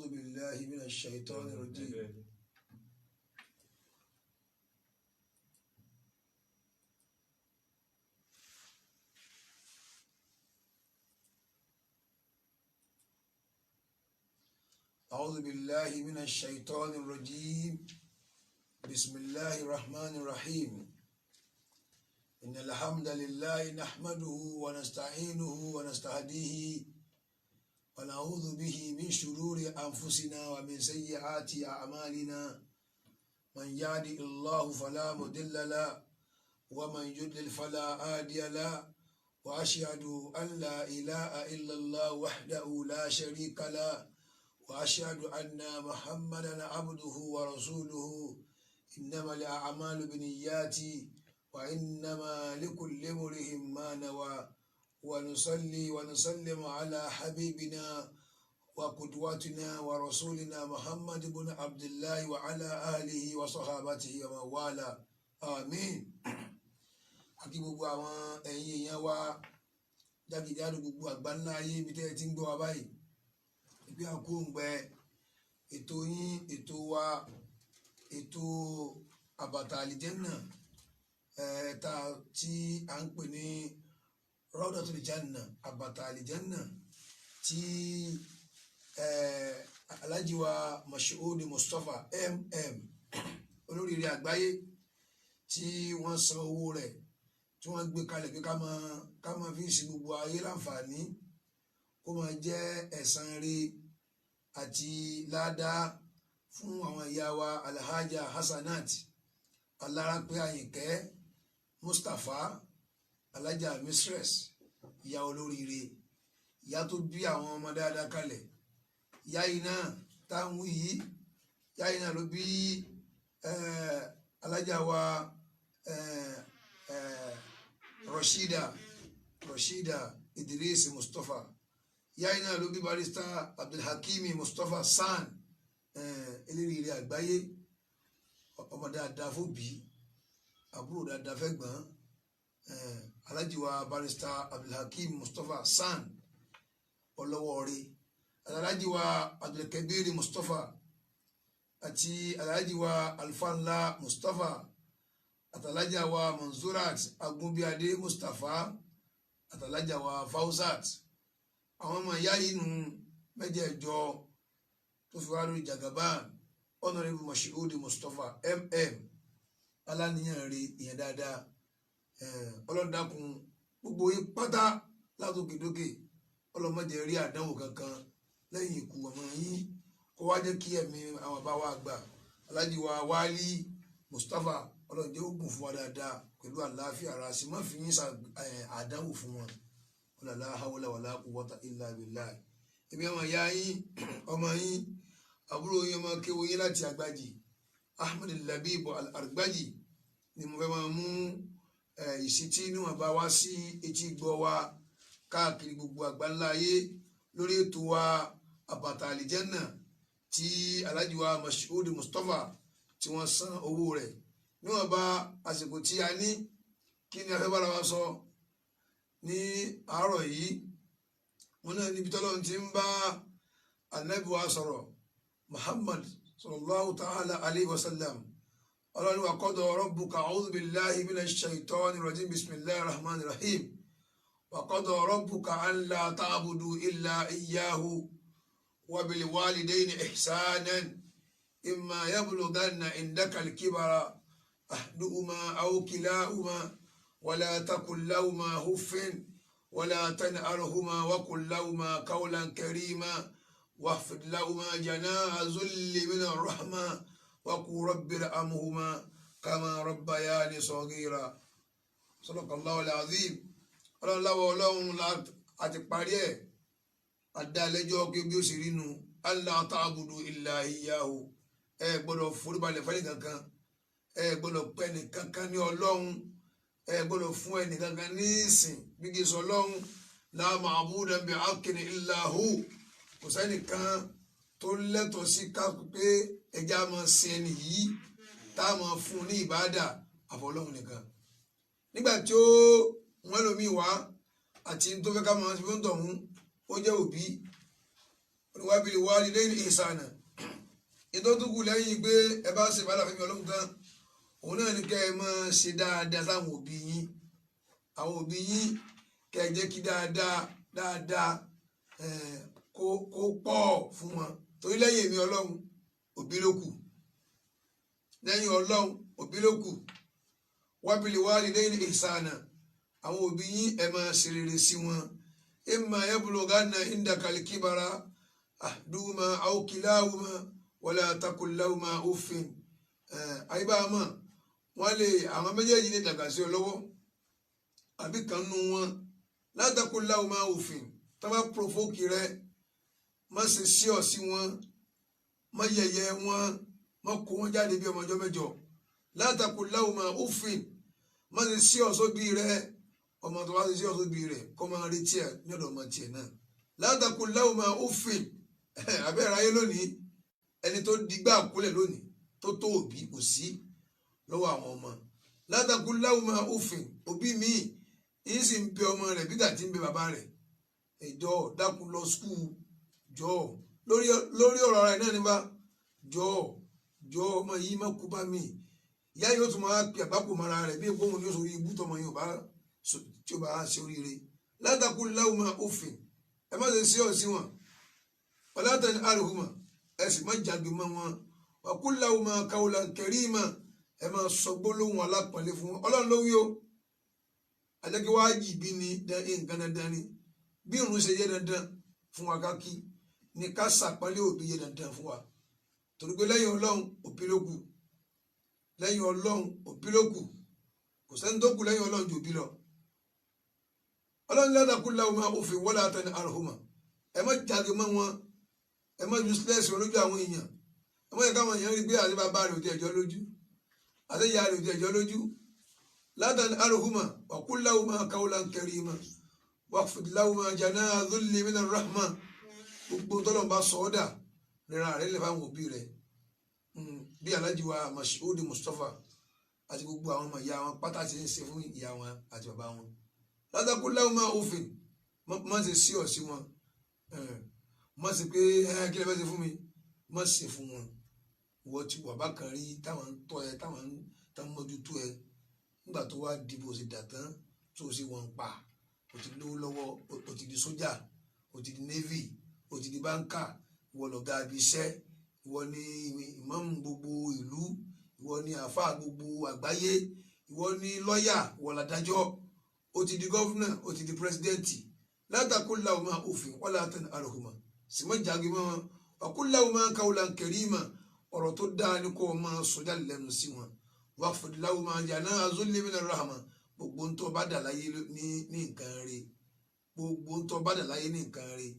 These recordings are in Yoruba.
أعوذ بالله من الشيطان الرجيم. أعوذ بالله من الشيطان الرجيم. بسم الله الرحمن الرحيم. إن الحمد لله نحمده ونستعينه ونستهديه ونعوذ به من شرور أنفسنا ومن سيئات أعمالنا. من يهده الله فلا مضل له ومن يضلل فلا هادي له. وأشهد أن لا إله إلا الله وحده لا شريك له وأشهد أن محمدا عبده ورسوله. إنما الأعمال بالنيات وإنما لكل امرئ ما نوى. ونصلي ونسلم على حبيبنا وقدوتنا ورسولنا محمد بن عبد الله وعلى آله وصحابته ومن والاه. آمين. Àkí gbogbo àwọn ẹ̀yin èèyàn wa jákèjádò gbogbo àgbáńlá ayé ibi tẹ́ ẹ ti ń gbọ́ wa báyìí. Ibi àkóǹgbẹ ètò yín ètò wa ètò àbàtà àlìjẹ́nà ta tí à ń pè ní Rawdatul Janna àbàtà àlìjẹ́nà tí Alhaji wa Mashood Mustapha MM olóríire àgbáyé tí wọ́n san owó rẹ̀ tí wọ́n gbé kalẹ̀ pé ká máa fi ṣe gbogbo ayé láǹfààní kó máa jẹ́ ẹ̀san rí àti ládàá fún àwọn ìyá wa Alhaja Hasanat Alárápé Àyìnkẹ́ Mustapha Alhaja Mistress ìyá olóríire ìyá tó bí àwọn ọmọ dáadáa kalẹ̀. Ìyá yìí náà táwọn yìí ìyá yìí náà ló bí Alhaja wa Rashida Idris Mustapha. Ìyá yìí náà ló bí Barrister Abdulhakimi Mustapha San elérìírí àgbáyé ọmọ dáadáa fóbi àbúrò dáadáa fẹ́gbọ́n Alhaji wa Barrister Abdulhakim Mustapha San ọlọ́wọ́ rẹ̀ Alhaji wa Abdulkabir Mustapha àti Alhaji wa Alfanla Mustapha àtàlájà wa Manzurat Agunbíadé Mustapha àtàlájà wa Fausat. Àwọn ọmọ ìyá yìí nù mẹ́jẹ̀ẹ̀jọ tó fi wá lórí Jagaban Honorable Mashood Mustapha MM aláníyàn rí ìyẹn dáadáa. Ọlọ́dàkùn gbogbo yín pátá látòkèdókè ọlọ́mọdé rí àdánwò kankan lẹ́yìn ikú ọmọ yín kó wá jẹ́ kí ẹ̀mí àwọn bá wa gbà. Alhaji wa Wali Mustapha ọlọ́jẹ́ ogun fún wa dáadáa pẹ̀lú àlàáfíà ara sí má fi yín àdánwò fún wọn. La hawla wala quwwata illa billah. Èmi ọmọ ìyá yín ọmọ yín àbúrò yín ọmọ kéwò yín láti Àgbàjì Ahmed Labib Al-Argbaji ni mo fẹ́ máa mú ìsítí níwọ̀n bá wá sí etí gbọ́ wa káàkiri gbogbo àgbáńlá ayé lórí ètò wa àbàtà àlìjẹ́nà tí Alhaji wa Mashood Mustapha tí wọ́n san owó rẹ̀ níwọ̀n bá àsìkò tí a ní. Kí ni a fẹ́ bára wa sọ ní àárọ̀ yìí? Wọn náà níbi tọ́lọ́run ti ń bá Ànábì wa sọ̀rọ̀ Muhammad sallallahu ta'ala alayhi wa sallam. Ọlọ́run wa qada rabbuka a'udhu billahi minash shaitanir rajim bismillahir rahmanir rahim. Wa qada rabbuka an la ta'budu illa iyyahu wa bil walidayni ihsanan imma yablughanna indaka al-kibara ahaduhuma aw kilahuma ولا تقل لهما هف ولا تنهرهما وقل لهما قولا كريما واخفض لهما جناح الذل من الرحمة وقل رب ارحمهما كما ربياني صغيرا. صدق الله العظيم. Ọlọ́run àti parí ẹ̀ àdálẹ́jọ́ kí bí ó sì rí nu alla ta'budu illa iyyahu. Ẹ gbọ́dọ̀ foríbalẹ̀ fẹ́ni kankan, ẹ gbọ́dọ̀ pẹ́ ní kankan ní Ọlọ́run, ẹ gbọ́dọ̀ fún ẹnì kankan ní ìsìn gbígbé sọ Ọlọ́run. La ma'buda bihaqqin illa hu. Kò sẹ́nìkan tó lẹ́tọ̀ọ́ sí ká pé ẹja máa sin ẹni yìí tá a máa fún un ní ìbáàdà àfọlọ́run nìkan. Nígbà tí ó wọ́n lómi wá àti tó fẹ́ ká máa fi ń tọ̀hún ó jẹ́ òbí wa bil walidayni ihsana ìtọ́tùkù lẹ́yìn pé ẹ bá ṣe bàálà fẹ́mi ọlọ́run tán òun náà ní kẹ́ ẹ máa ṣe dáadáa sáwọn òbí yín àwọn òbí yín kẹ́ ẹ jẹ́ kí dáadáa kó pọ̀ fún wọn torí lẹ́yìn èmi ọlọ́run òbí ló kù lẹ́yìn ọlọ́run òbí ló kù wa bil walidayni ihsana àwọn òbí yín ẹ máa ṣe rere sí wọn imma yablughanna indakal kibara ahaduhuma aw kilahuma wala taqul lahuma uffin àyíbámọ̀ wọ́n lè àwọn méjèèjì lè dàgbà sí ọ lọ́wọ́ àbí kan nú wọn la taqul lahuma uffin tó bá provoke rẹ má ṣe sí ọ sí wọn má yẹ̀yẹ́ wọn má kó wọn jáde bí ọmọ ọjọ́ mẹ́jọ la taqul lahuma uffin má ṣe sí ọ sóbí rẹ ọmọ tó bá ṣe sí ọ sóbí rẹ kó máa retí ẹ ní ọ̀dọ̀ ọmọ tiẹ̀ náà la taqul lahuma uffin abẹ́rẹ́ ayé lónìí ẹni tó digbá kúlẹ̀ lónìí tó òbí kò sí lọ́wọ́ àwọn ọmọ la taqul lahuma uffin òbí mi yìí sì ń bẹ ọmọ rẹ̀ bí gàtí ń bẹ bàbá rẹ̀ ìjọ dákun lọ skul jọ lórí ọ̀rọ̀ ara ẹ̀ náà níbà jọ ọmọ yìí má kú bá mi ìyá yóò tún máa pè àgbákò mọ́ra rẹ̀ bí epo òun yóò sọ ibú tọmọ yìí tí ó bá ṣe oríire la taqul lahuma uffin ẹ má ṣe sí ọ sí wọn wala tanharhuma ẹ sì má jágbe mọ́ wọn wa qul lahuma qawlan karima ẹ máa sọ gbólóhùn alápọ̀nlé fún wọn ọlọ́run ló wí o àjẹkí wàá jì bí ni nǹkan dandan ni bí irun ṣe yẹ dandan fún wa ká kí ni ká ṣàpọ́nlé òbí yẹ dandan fún wa torí pé lẹ́yìn ọlọ́run òbí ló kù lẹ́yìn ọlọ́run òbí ló kù kò sẹ́ni tó kù lẹ́yìn ọlọ́run jù òbí lọ ọlọ́run la taqul lahuma uffin wala tanharhuma ẹ má jáde mọ́ wọn ẹ má useless olójú àwọn èèyàn ẹ má yẹ káwọn èèyàn rí pé àti bàbá rẹ̀ ò ti ẹ̀jọ́ lójú àti ìyá rẹ̀ ò ti ẹ̀jọ́ lójú la tanharhuma wa qul lahuma qawlan karima waqfid lahuma janaha dhulli minar rahma gbogbo tọ́lọ̀ bá sọ ọ́ dà rírà rẹ̀ lè fáwọn òbí rẹ̀ bí Alhaji wa Mashood Mustapha àti gbogbo àwọn ọmọ ìyá wọn pátá ti ń ṣe fún ìyá wọn àti bàbá wọn la taqul lahuma uffin má ṣe sí ọ sí wọn má ṣe pé kí lè fẹ́ ṣe fún mi má ṣe fún wọn wọ́n ti wà bákan rí táwọn ń tọ́ ẹ táwọn ń mójútó ẹ nígbà tó wá dìbò ṣe dà tán tó ṣe wọn pa o ti lówó lọ́wọ́ o ti di sójà o ti di navy o ti di báńkà ìwọ lọ̀gá ibi iṣẹ́ ìwọ ni ìmáàmù gbogbo ìlú ìwọ ni àáfàá gbogbo àgbáyé ìwọ ni lọ́ọ̀yà ìwọ làdájọ́ o ti di gọ́fúnà o ti di pírẹsidẹ́ǹtì la taqul lahuma uffin wala tanharhuma sì má jágbe mọ́ wọn wa qul lahuma qawlan karima ọ̀rọ̀ tó dáa ni kò máa sọjá lẹ́nu sí wọn waqfid lahuma janaha dhulli minar rahma gbogbo ń tó bá dà láyé ní nǹkan rẹ̀ gbogbo ń tó bá dà láyé ní nǹkan rẹ̀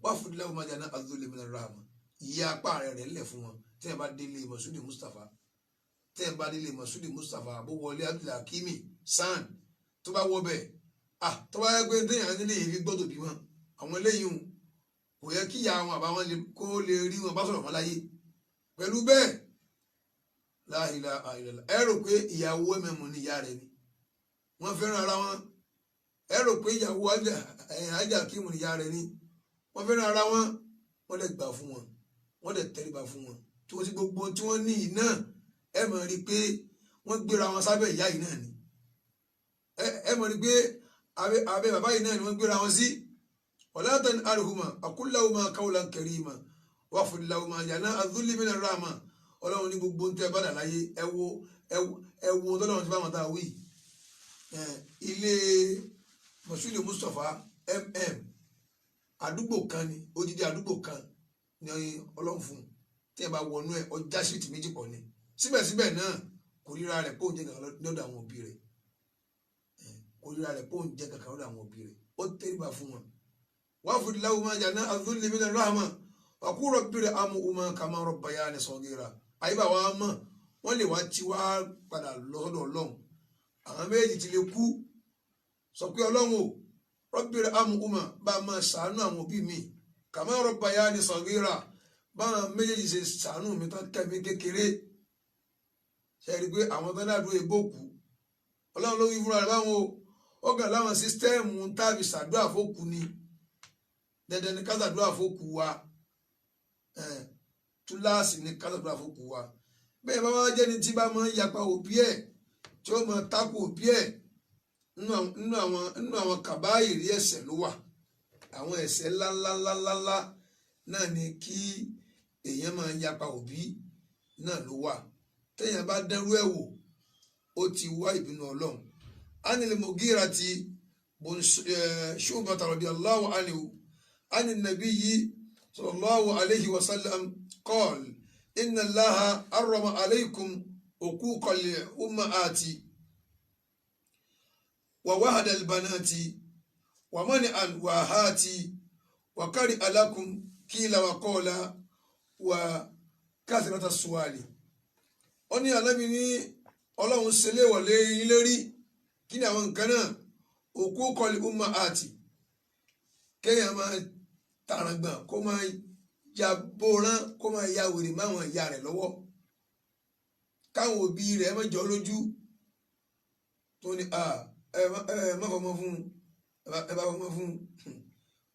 waqfid lahuma janaha dhulli minar rahma ìyá apá rẹ̀ lẹ̀ fún wọn tẹ́ ẹ bá délé Mashood Mustapha bó wọlé Abdul Hakimi SAN tó bá wọ bẹ́ẹ̀ tó bá yẹ pé téèyàn nílé yìí fi gbọ́dọ̀ bí wọn àwọn eléyìí kò yẹ kí ìyá wọn àbáwọn kó lè rí wọn bá sọ̀rọ̀ wọn láyé pẹ̀lú bẹ́ẹ̀ la ilaha illallah ẹ rò pé ìyàwó ẹ̀mẹ̀mù ni ìyá rẹ̀ ni wọ́n fẹ́ràn ara wọn ẹ rò pé ìyàwó ajá kíìmù ni ìyá rẹ̀ ni wọ́n fẹ́ràn ara wọn wọ́n lè gbà fún wọn wọ́n lè tẹríba fún wọn tí wọ́n sì gbogbo tí wọ́n ní yìí náà ẹ mọ̀ rí pé wọ́n gbéra wọn sábẹ́ ìyá yìí náà ni ẹ mọ̀ rí pé abẹ́ bàbá yìí náà ni wọ́n gbéra wọn sí wala tanharhuma wa qul lahuma qawlan karima waqfid lahuma janaha dhulli minar rahma ọlọ́run ní gbogbo ń tẹ́ bá dà láyé ẹ wo tọ́lọ́run ti bá wọn tá a wí ilé Mashood Mustapha àdúgbò kan ni odidi àdúgbò kan ni ọlọ́run fún tí ẹ bá wọnú ẹ ọjà síìtì méjì pọ̀ ni síbẹ̀síbẹ̀ náà kò ríra rẹ̀ pé òun jẹ́ kankan lọ́dọ̀ àwọn òbí rẹ̀ kò ríra rẹ̀ pé òun jẹ́ kankan lọ́dọ̀ àwọn òbí rẹ̀ ó tẹ́ríba fún wọn waqfid lahuma janaha dhulli minar rahma wa qul rabbi irhamhuma kama rabbayani saghira àyíbá wa mọ̀ wọ́n lè wá tí wá padà lọ́dọ̀ ọlọ́run àwọn méjì ti lè kú sọ pé ọlọ́run o rabbi irhamhuma bá a máa ṣàánú àwọn òbí mi kama rabbayani saghira báwọn méjèèjì ṣe ṣàánú mi tán kẹ́mi kékeré ṣe rí i pé àwọn tó dàdú ebó kú ọlọ́run ló wí fúnra rẹ̀ báwọn ó kàn láwọn sísítẹ́ẹ̀mù tàbí ṣàdúrà fókù ni dandan ni ká ṣàdúrà fókù wa túláàsì ní kásàdúrà fókù wa bẹ́ẹ̀ bá wá jẹ́ni tí bá máa ń yapa òbí ẹ̀ tí ó máa tako òbí ẹ̀ nínú àwọn kàbáyìrí ẹ̀ṣẹ̀ ló wà àwọn ẹ̀ṣẹ̀ ńláńláńláńlá náà ni kí èèyàn máa yapa òbí náà ló wà téèyàn bá dánrú ẹ̀ wò ó ti wá ìbínú Ọlọ́run. Anil Mughirati bun Shu'bah radiyallahu anhu an an-nabiyyi sallallahu alayhi wa sallam qala inna Allaha harrama alaykum uquqa al-ummahati wa wahada al-banati wa mani'a al-wahati wa kariha lakum qila wa qala wa kathrata as-su'ali. Ó ní Ànábì ní Ọlọ́run ṣe léèwọ̀ lé yín lérí kí ni àwọn nǹkan náà uquqa al-ummahati kéèyàn máa tàràgbọ̀n kó máa ya bóran kó máa ya wèrè máwọn ìyá rẹ̀ lọ́wọ́ káwọn òbí rẹ̀ má jọ lójú tó ní má fọmọ fún ẹ bá fọmọ fún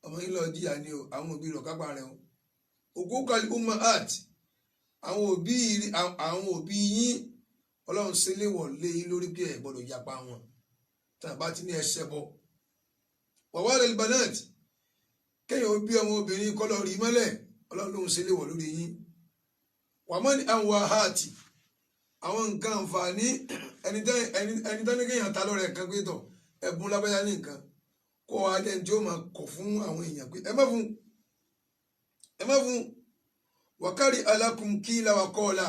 ọmọ yín lọ jìyà ni o àwọn òbí rẹ̀ kápá rẹ̀ o uquqa al-ummahati àwọn òbí yín Ọlọ́run ṣe léèwọ̀ lé yín lórí pé ẹ gbọ́dọ̀ yapa wọn tí a bá ti ní ẹsẹ̀ bọ́ wa wahada al-banati kéèyàn bí ọmọ obìnrin kọ́ lọ rí mọ́lẹ̀ Ọlọ́run lóhun ṣe léèwọ̀ lórí yín wa mani'a al-wahati àwọn nǹkan àǹfààní ẹni tán ní kéèyàn ta lọ́rẹ̀ kan pé tọ̀ ẹ̀bùn lábẹ́yà ní nǹkan kó wa jẹ́ tí ó máa kọ̀ fún àwọn èèyàn pé ẹ má fún wa kariha lakum qila wa qala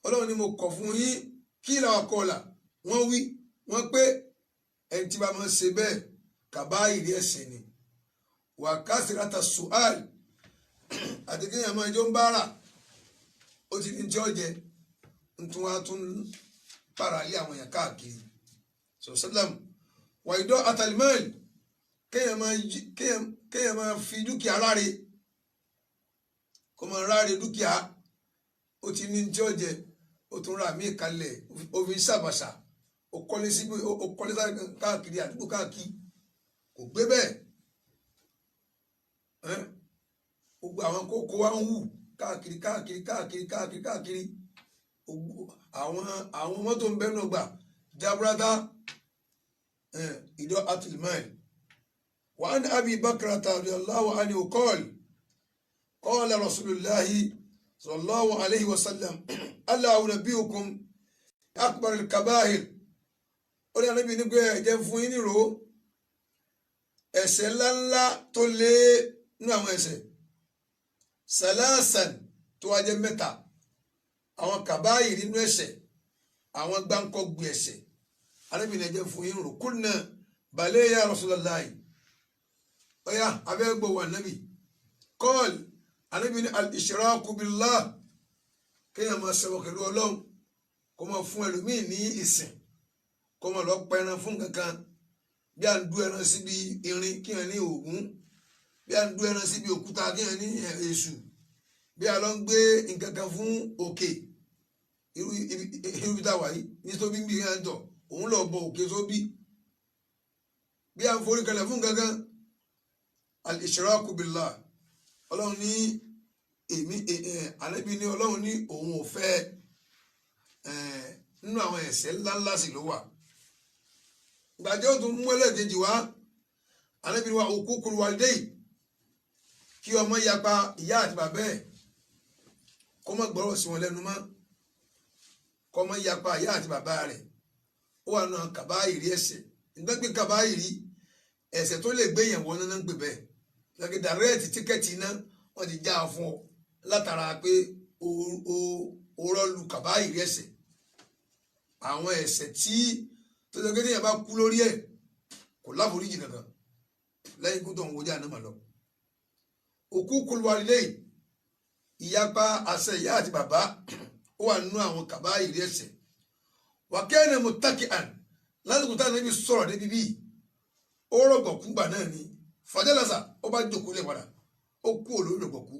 Ọlọ́run ni mo kọ̀ fún yín qila wa qala wọ́n wí wọ́n pé ẹni tí bá máa ń ṣe bẹ́ẹ̀ kàbáyìrí ẹ̀ṣẹ̀ ni wa kathrata as-su'al àti kéèyàn máa jọ ń bára ó ti ní tí ó jẹ ntún wá tún para lé àwọn èèyàn káàkiri sọ̀sọ́lám wà ìdọ́ àtàlímẹ́ẹ̀l kéèyàn máa fi dúkìá ráre kó máa ráre dúkìá ó ti ní tí ó jẹ ó tún ra míì kalẹ̀ ó fi ṣàbàṣà ó kọ́lé káàkiri àdúgbò káàkiri kò gbé bẹ́ẹ̀ gbogbo àwọn kókó wa ń hù káàkiri àwọn mọ́tò ń bẹ́nu gbà jaburata ìdọ́ àtìlmáì wa an Abi Bakrata radiyallahu anhu qala rasulullahi sallallahu alayhi wa sallam ala unabbiukum akbar al-kaba'ir ó ní Ànábì ní pé ẹ̀jẹ̀ fún yín nírò ẹ̀ṣẹ̀ ńláńlá tó lé nínú àwọn ẹ̀ṣẹ̀ salasan tó wá jẹ́ mẹ́ta àwọn kàbáyìrì nínú ẹ̀ṣẹ̀ àwọn gbáǹkọ́gbì ẹ̀ṣẹ̀ Ànábì ní ẹ̀jẹ̀ fún yín nírò kulna bala ya rasulullahi ọ̀yà abẹ́gbọ̀ wà Ànábì qal Ànábì ní al-ishraku billah kéèyàn máa ṣẹbọ pẹ̀lú Ọlọ́run kó máa fún ẹlòmíì ní ìsìn kó máa lọ pẹran fún kankan bí à ń dú ẹran síbi irin kéèyàn ní Ògún bí à ń dú ẹran síbi òkúta kéèyàn ní Èṣù bí a lọ ń gbé nǹkan kan fún òkè irú ibi tá a wà yìí ní tóbi ń bí yẹn tọ̀ òun lọ bọ òkè sóbì bí à ń forí kalẹ̀ fún kankan al-ishraku billah Ọlọ́run ní Ànábì ní Ọlọ́run ní òun ò fẹ́ nínú àwọn ẹ̀ṣẹ̀ ńláńlá sì ló wà gbàjẹ́ ó tún mú ẹlẹ́ẹ̀kejì wá Ànábì ní wa uququl walidayn kí ọmọ yapa ìyá àti bàbá ẹ̀ kó má gbọ́rọ̀ sí wọn lẹ́nu mọ́ kó má yapa ìyá àti bàbá rẹ̀ ó wà náà kàbáyìrí ẹ̀ṣẹ̀ ìgbẹ́gbẹ́ kàbáyìrí ẹ̀ṣẹ̀ tó lè gbé yẹn wọ́n náà ń gbé bẹ́ẹ̀ lọ́kẹ́ dàrẹ́ẹ̀tì tíkẹ́ẹ̀tì náà wọ́n ti já a fún ọ látara pé o rọ́ọ̀lù kàbáyìrí ẹ̀ṣẹ̀ àwọn ẹ̀ṣẹ̀ tí tó jẹ́ kéde yẹn bá kú lórí ẹ̀ kò láforíjì kankan lẹ́yìn kó tó ń wọjá náà mà lọ. uququl walidayn ìyapa àṣẹ ìyá àti bàbá ó wà nínú àwọn kàbáyìrí ẹ̀ṣẹ̀ wa kana muttaki'an lásìkò táwọn Ànábì sọ̀rọ̀ débi bíi ó rọ̀gbọ̀kú gbà náà ni fàjẹ́lásà ó bá jókòó lẹ̀ padà ó kú olórí rọ̀gbọ̀kú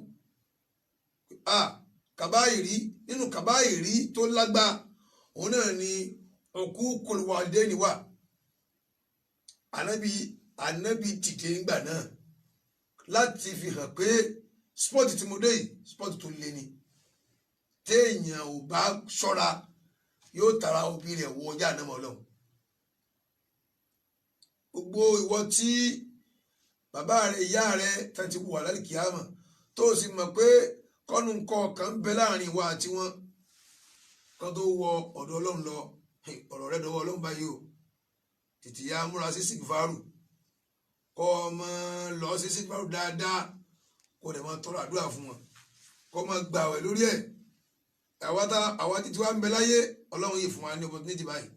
kàbáyìrí nínú kàbáyìrí tó lágbá òun náà ni uququl walidayn wà Ànábì dìde ńgbà náà láti fi hàn pé sport tí mo dé yìí sport tó le ni téèyàn ò bá ṣọ́ra yóò tara òbí rẹ̀ wọ ọjà náà mọ́ lọ́hùn. gbogbo ìwọ tí bàbá rẹ̀ ìyá rẹ̀ tán ti wà lálẹ́ kìámà tó sì mọ̀ pé kọ́nù nǹkan kan ń bẹ láàrin ìwà àti wọn kan tó wọ ọ̀dọ̀ ọlọ́run lọ ọ̀rọ̀ rẹ̀ dọwọ́ ọlọ́run báyìí o tètè ya múra sí sìgìfàrù kọ́ ọmọ lọ sí sìgìfàrù dáadáa kó dẹ̀ máa tọrọ àdúrà fún wọn kó máa gbààwẹ̀ lórí ẹ̀ àwa títí wá ń bẹ láyé ọlọ́run yìí fún wa ní opportunity báyìí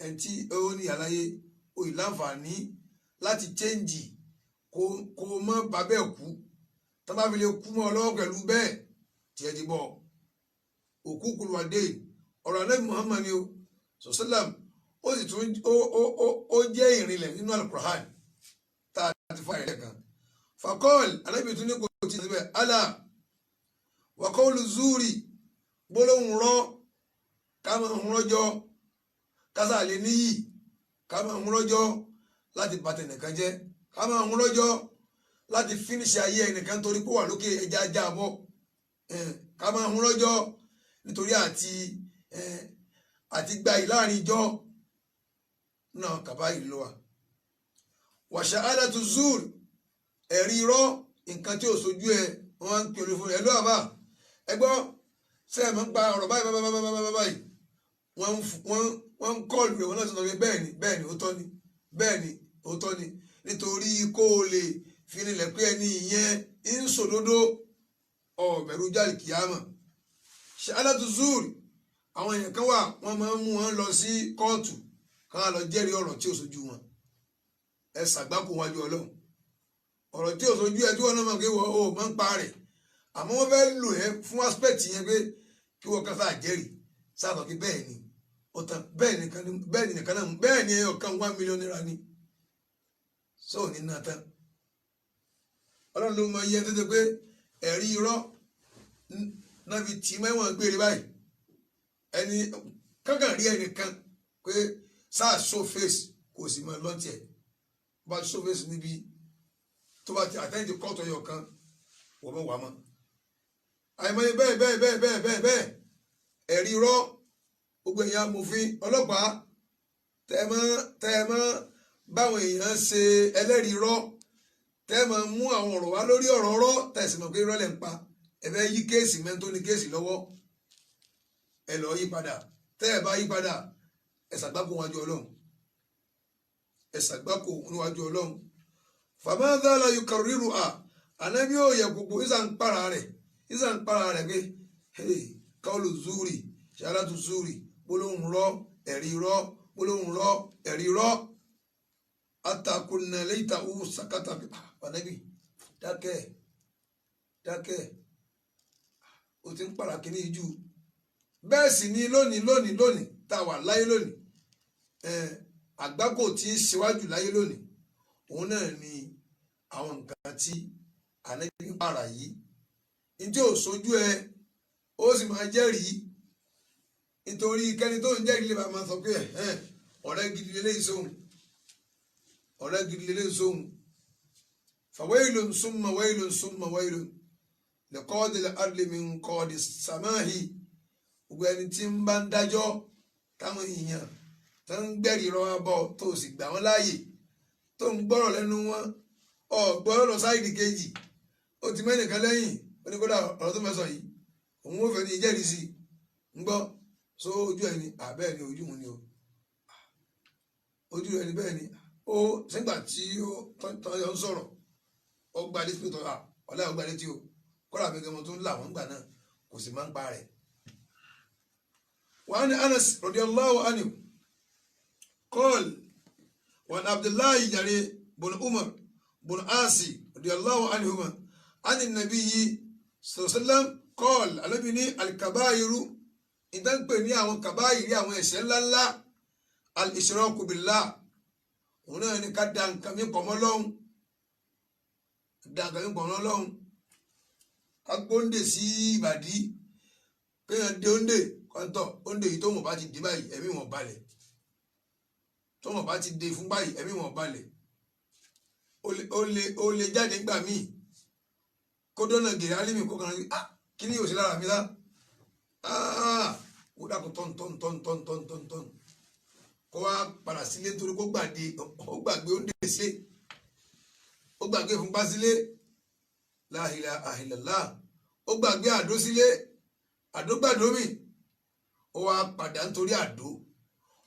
ẹni tí ó ní àlàyé ó yìí láǹfààní láti chẹ́ǹjì kó mọ́ bàbẹ́ kú tó bá fi lè kú mọ́ ọlọ́wọ́ pẹ̀lú bẹ́ẹ̀ tiẹ̀ ti bọ̀ òkú kùlùwàdé ọ̀rọ̀ Ànábì Muhammad ni o sọ̀sálàm ó sì tún ó jẹ́ ìrìnlẹ̀ nínú Al-Qur'an tá a ti fa ẹ̀rẹ́ kan fakọ́ọ̀l Ànábì tún ní kò tí ì síbẹ̀ alá wa qawlu zuri gbólóhùn rọ ká máa ń rọjọ́ kásá lè níyì ká máa ń rọjọ́ láti bàtẹ̀ nìkan jẹ́ ká máa ń rọjọ́ láti fínísì ayé ẹnìkan torí pé wà lókè ẹja ajá bọ́ ká máa ń rọjọ́ nítorí àti gba ìláàrin ìjọ náà kàbá ìlú wa wa shahadatu zur ẹ̀rí irọ́ nǹkan tí ò sojú ẹ wọ́n ń pè orí fún ẹ ló àbá ẹgbọ́ sẹ́ẹ̀ máa ń pa ọ̀rọ̀ báyìí wọ́n ń kọ́ọ̀lù rẹ̀ wọ́n náà sọ pé bẹ́ẹ̀ ni ó tọ́ ni bẹ́ẹ̀ ni ó tọ́ ni nítorí kó o lè fi nílẹ̀ pé ẹni ìyẹn ń sòdodo ọ̀bẹ̀rù jáde kìámà ṣáádàtú zuri àwọn èèyàn kan wà wọ́n máa ń mú wọn lọ sí kóòtù káwọn lọ jẹ́rìí ọ̀rọ̀ tí ò sojú wọn ẹ ṣàgbákò wájú ọlọ́run ọ̀rọ̀ tí ò sojú ẹ tí wọ́n náà máa ń gbé wọ́n ó máa ń pa rẹ̀ àmọ́ wọ́n fẹ́ lò ẹ́ fún aspect yẹn pé kí wọ́n kan sáà jẹ́rìí sáà tọ́ kí bẹ́ẹ̀ ni ọ̀tàn bẹ́ẹ̀ ni nìkan náà bẹ́ẹ̀ ni ọ̀kan 1 million naira ni sóò ní náà tán ọlọ́run ló mọ iye tètè pé ẹ̀rí irọ́ náà fi tì mẹ́wọ̀n gbére báyìí ẹni kankan rí ẹnìkan pé sáà show face kò sì mọ lọ́ntì ẹ̀ bá show face níbi tó bá ti àtẹ́ǹtì kọ́ọ̀tù ọyọ kan wọ́n mọ̀ wá mọ́ àìmọye bẹ́ẹ̀ ẹ̀rí irọ́ gbogbo èèyàn amòfin ọlọ́pàá tẹ́ẹ̀mọ́ báwọn èèyàn ṣe ẹlẹ́rìí irọ́ tẹ́ẹ̀mọ́ mú àwọn ọ̀rọ̀ wá lórí ọ̀rọ̀ ọ̀rọ̀ tẹ̀sí mọ̀ pé irọ́ lẹ̀ ń pa ẹ̀fẹ́ yí kéèsì mẹ́tò ní kéèsì lọ́wọ́ ẹ lọ́ọ́ yí padà tẹ́ẹ̀ bá yí padà ẹ ṣàgbákò níwájú ọlọ́run fàmáńdà la yukarriru ànábì ó yẹ gbogbo ìsà ń para rẹ̀ pé qawlu zuri shahadatu zuri gbólóhùn rọ ẹ̀rí rọ gbólóhùn rọ ẹ̀rí rọ atakunna lẹ́yìntà ó sàkátà ànábì dákẹ́ ó ti ń para kìíní jù bẹ́ẹ̀ sì ni lónìí tá a wà láyé lónìí àgbákò tí ń ṣíwájú láyé lónìí òun náà ni àwọn nǹkan tí ànábì ń para yìí njẹ́ ò sójú ẹ ó sì máa jẹ́rìí nítorí kẹ́ni tó ń jẹ́rìí lè bá máa sọ pé ọ̀rẹ́ gidi lélẹ́yìí sóhun fawailun summa wailun liqadil adli min qadi samahi gbogbo ẹni tí ń bá ń dájọ́ táwọn èèyàn tó ń gbẹ̀rì rọra bọ̀ tó sì gbà wọ́n láàyè tó ń gbọ́rọ̀ lẹ́nu wọn gbọ́rọ̀ lọ sáìdì kejì ó ti mẹ́nìkan lẹ́yìn oníkódà ọ̀rọ̀ tó mẹ́sàn yìí òun ó fẹ́ ní ìjẹ́rìí sí ń gbọ́ so ojú ẹni bẹ́ẹ̀ ni ojú mu ni o ojú ẹni bẹ́ẹ̀ ni ó sígbà tí ó tọ́yọ ń sọ̀rọ̀ ó gba létí pé ọ̀lá ó gba létí o kọ́ra mi gan-an tó ń là wọ́n gbà náà kò sì máa ń pa rẹ̀. وعن أنس رضي الله عنه قال وعن عبد الله يعني بن عمر بن عاصي رضي الله عنهما عن النبي صلى الله عليه وسلم قال النبي الكبائر إذا كان يا كبائر يا ويسال الله الإشراك بالله هنا نكدان كمي قملون دان كمي قملون agbóńdè sí ìbàdí kéèyàn dé òǹdè kọ́ńtọ̀ òǹdè yìí tó wọn bá ti dé báyìí ẹ̀mí wọn balẹ̀ tó wọn bá ti dé fún báyìí ẹ̀mí wọn balẹ̀ ó lè jáde nígbà míì kó dọ́nà gèrè alímì kó kàn án kí ni yóò ṣe lára mi lá kó dàkú tọ́ntọ́ntọ́ntọ́ntọ́ntọ́n kó wá padà sílé torí kó gbàgbé ó dé sílé ó gbàgbé fúnpá sílé la ilaha illallah ó gbàgbé àdó sílé àdó gbàdó mi ó wá padà nítorí àdó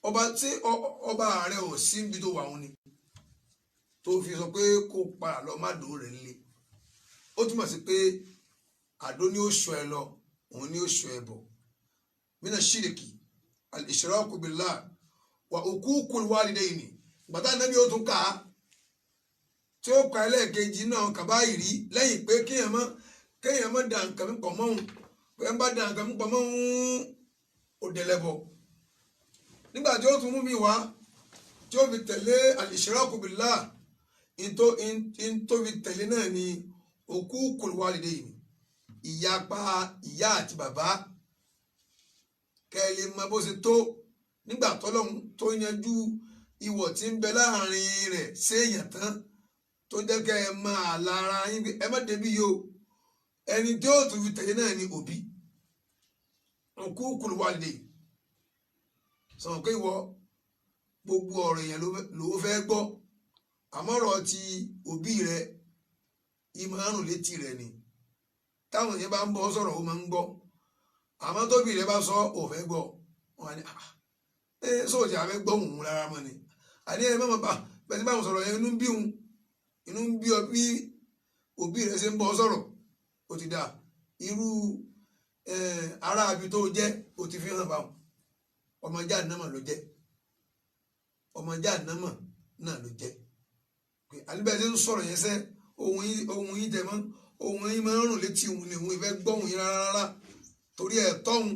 ọba tí ọba ààrẹ ò sí níbi tó wà wọn ni tó fi sọ pé kó padà lọ má dò rẹ̀ nílé ó túmọ̀ sí pé àdó ni ó sọ ẹ lọ òun ni ó sọ ẹ bọ̀ mina shiriki al-ishraku billah wa uququl walidayni gbàtà nàbí ó tún kà á tí ó ka ẹlẹ́ẹ̀kejì náà kàbáyìrí lẹ́yìn pé kéèyàn má dà nǹkan pọ̀ mọ́ òun pé ń bá dà nǹkan pọ̀ mọ́ òun ó dẹlẹ́bọ̀ nígbà tí ó tún mú mi wá tí ó fi tẹ̀lé al-ishraku billah in tó fi tẹ̀lé náà ni uququl walidayni ìyapa ìyá àti bàbá kẹ́lẹ́ mọ bó ṣe tó nígbà tọ́lọ́hún tó yanjú ìwọ̀ tí ń bẹ láàrin rẹ̀ séèyàn tán tó jẹ́ kẹ́ ẹ máa lára yín pé ẹ má débi yìí o ẹni tí ó tún fi tẹ̀lé náà ni òbí uququl walidayni sọ̀rọ̀ pé ìwọ gbogbo ọ̀rọ̀ èèyàn ló fẹ́ gbọ́ àmọ́ ọ̀rọ̀ ti òbí rẹ̀ ìmọ̀ àrùn létí rẹ̀ ni táwọn èèyàn bá ń bọ́ sọ̀rọ̀ ó máa ń gbọ́ àmọ́ tóbi rẹ̀ bá sọ ò fẹ́ gbọ́ wọn ni sóòtì àfẹ́ gbọ́ òun rárá mọ́ ni àní ẹ mọ̀ bá bẹ́ẹ̀ tí báwọn sọ̀rọ̀ yẹn inú ń bí ọ bí òbí rẹ̀ ṣe ń bọ́ sọ̀rọ̀ ó ti dà irú ará abi tó jẹ́ ó ti fi hàn báwọn ọmọ Jahannama ló jẹ́ ọmọ Jahannama náà ló jẹ́ pé alibẹ́sẹ̀ ń sọ̀rọ̀ yẹn sẹ́ ohun yín tẹ̀ mọ́ ohun yín máa ń rùn létí òun ni òun ìfẹ́ gbọ́ òun yín rárá torí ẹ̀ tọ́hun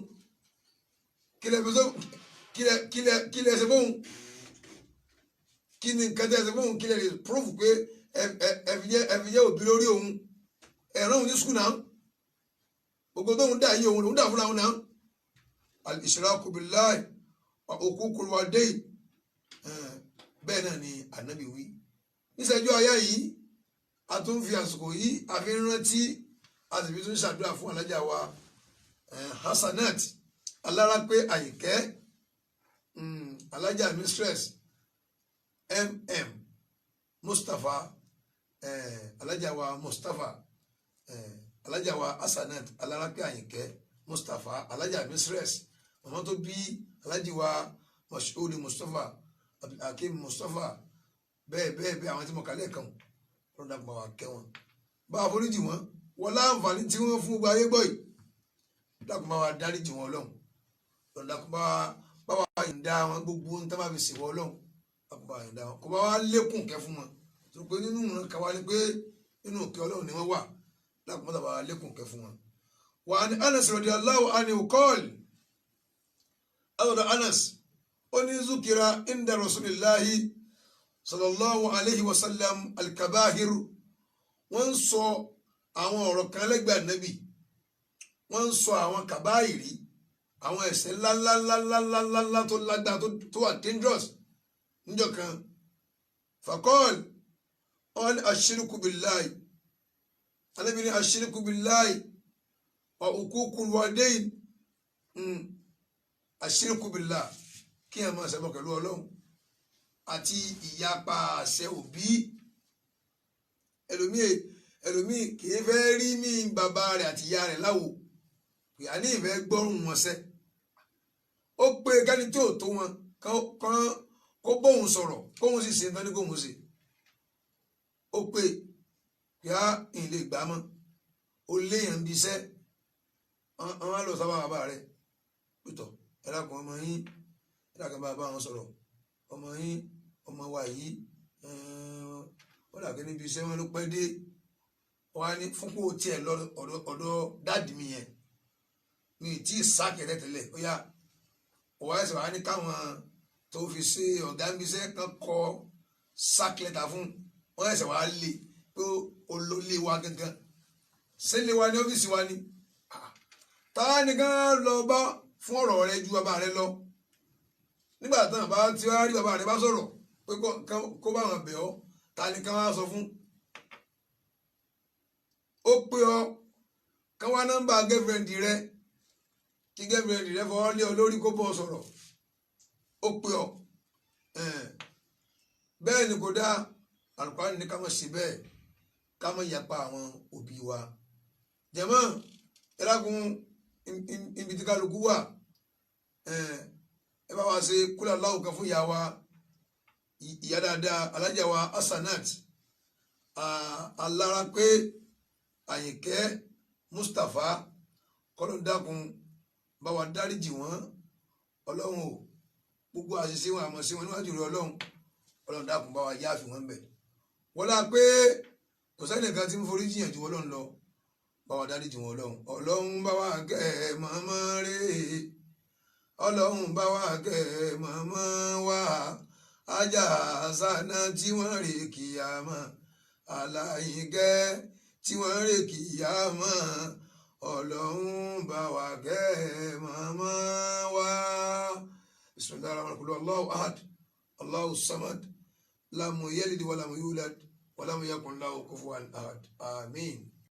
kílẹ̀ ṣe fóun kí ni nǹkan tẹ́ ṣe fóun kílẹ̀ lè prove pé ẹ fi jẹ́ òbí lórí òun ẹ̀rọ òun ní skul náà gbogbo tóun dà yí òun lòun dà fúnra òun náà al-ishraku billahi wa uququl walidayni bẹ́ẹ̀ náà ni ànábì wí níṣẹ́jú ayá yìí a tún fi àsìkò yìí a fi ń rántí a sì fi tún ṣàdúrà fún alájà wa Hasanat Alárápé Àyìnkẹ́ alájà mistress Mustapha alájà wa Mustapha alájà wa Hasanat Alárápé Àyìnkẹ́ Mustapha alájà mistress màmá tó bí alájì wa Mashood Mustapha Abdulhakeem Mustapha bẹ́ẹ̀ àwọn tí mo kà lẹ́ẹ̀kan lọ́dà gbọ́n wa kẹ́ wọn bá a foríjì wọn wọ́n láǹfààní tí wọ́n fún gbogbo ayé gbọ́ yìí dákun bá wa dáríjì wọn Ọlọ́run dákun bá wa yìnda wọn gbogbo ohun tó bá fi ṣèwọ́ Ọlọ́run dákun bá wa yìnda wọn kó bá wa lékún kẹ́ fún wọn tó pé nínú ìran kan wá ní pé nínú òkè Ọlọ́run ni wọ́n wà dákun bá wa lékún kẹ́ fún wọn. wà á ní Anas radiyallahu anhu qala Anas ó ní zukira inda rasulillahi sallallahu alayhi wa sallam alkabahir wọ́n sọ àwọn ọ̀rọ̀ kan lẹ́gbẹ̀ẹ́ Ànábì wọ́n sọ àwọn kàbáyìrí àwọn ẹ̀ṣẹ̀ ńláńláńláńláńlá tó lágbá tó wà dangerous níjọ́ kan fakọ́l wọ́n ní ashiriku billahi Ànábì ní ashiriku billahi wa uququl walidayn ashiriku billahi kí ẹ máa ṣẹbọ pẹ̀lú Ọlọ́run àti ìyapa àṣẹ òbí ẹlòmíì kìí fẹ́ rí mí bàbá rẹ̀ àti ìyá rẹ̀ láwo ìyá ní ìfẹ́ gbọ́rùn wọn sẹ́ ó pé kẹ́ni tí ò tó wọn kó bóun sọ̀rọ̀ kóun sì ṣe nǹkan ní kóun ṣe ó pé yá ìlé ìgbà mọ́ ó léèyàn bí iṣẹ́ wọn á lọ sábà bàbá rẹ̀ pẹ̀tọ̀ ẹ̀rọ kan ọmọ yín ẹ̀rọ kan bàbá wọn sọ̀rọ̀ ọmọ yín ọmọ wa yìí wọ́n dàgbé níbi iṣẹ́ wọn ló pẹ́ dé wọ́n á ní fún kó tiẹ̀ lọ ọ̀dọ̀ dáàdì mi yẹn mi tí ì sáàkì tẹ́lẹ̀ ó yá wọ́n ẹ̀sẹ̀ wá ní káwọn tó fi ṣe ọ̀gá níbi iṣẹ́ kan kọ sáàkì lẹ́tà fún wọ́n ẹ̀sẹ̀ wá lè pé olólè wa gangan sẹ́lẹ̀ wa ní ọ́fíìsì wa ni táwa nìkan lọ bá fún ọ̀rọ̀ rẹ ju bàbá rẹ lọ nígbà tán bá tí wàá rí bàbá rẹ bá sọ̀rọ̀ pé kó bá wọn bẹ̀ ọ́ ta ni ká wá sọ fún ó pé ọ kán wá nọ́mbà girlfriend rẹ kí girlfriend rẹ fọwọ́ lé ọ lórí kó bọ́ sọ̀rọ̀ ó pé ọ bẹ́ẹ̀ ni kò dáa Al-Qur'an ní ká má ṣe bẹ́ẹ̀ ká má yapa àwọn òbí wa jàmáà ẹ dákun ibi tí kálukú wà ẹ bá wa ṣe kúlẹ̀ aláwọ̀ kan fún ìyá wa ìyá dáadáa alájà wa Hasanat alára pé Àyìnkẹ́ Mustapha kọ́lọ́n dákun bá wa dáríjì wọ́n ọlọ́run o gbogbo àṣìṣe wọn àmọ́ sí wọn níwájú rẹ ọlọ́run dákun bá wa yáàfin wọn bẹ̀ wọ́n lá pé kò sẹ́nìkan tí ń forí jiyàn ju ọlọ́run lọ bá wa dáríjì wọn ọlọ́run bá wa kẹ́ ẹ mọ́mọ́ rẹ̀ ọlọ́run bá wa kẹ́ ẹ mọ́mọ́ wá ajá àṣàna tí wọ́n rè kíyàmọ́ Àlàyìnkẹ́ tí wọ́n rè kíyàmọ́ ọlọ́run bá wa kẹ́ ẹ mọ́mọ́ wá. Bismillahir rahmanir rahim Allahu ahad Allahu samad lam yalid wa lam yulad wa lam yakun lahu kufuwan ahad. Amin.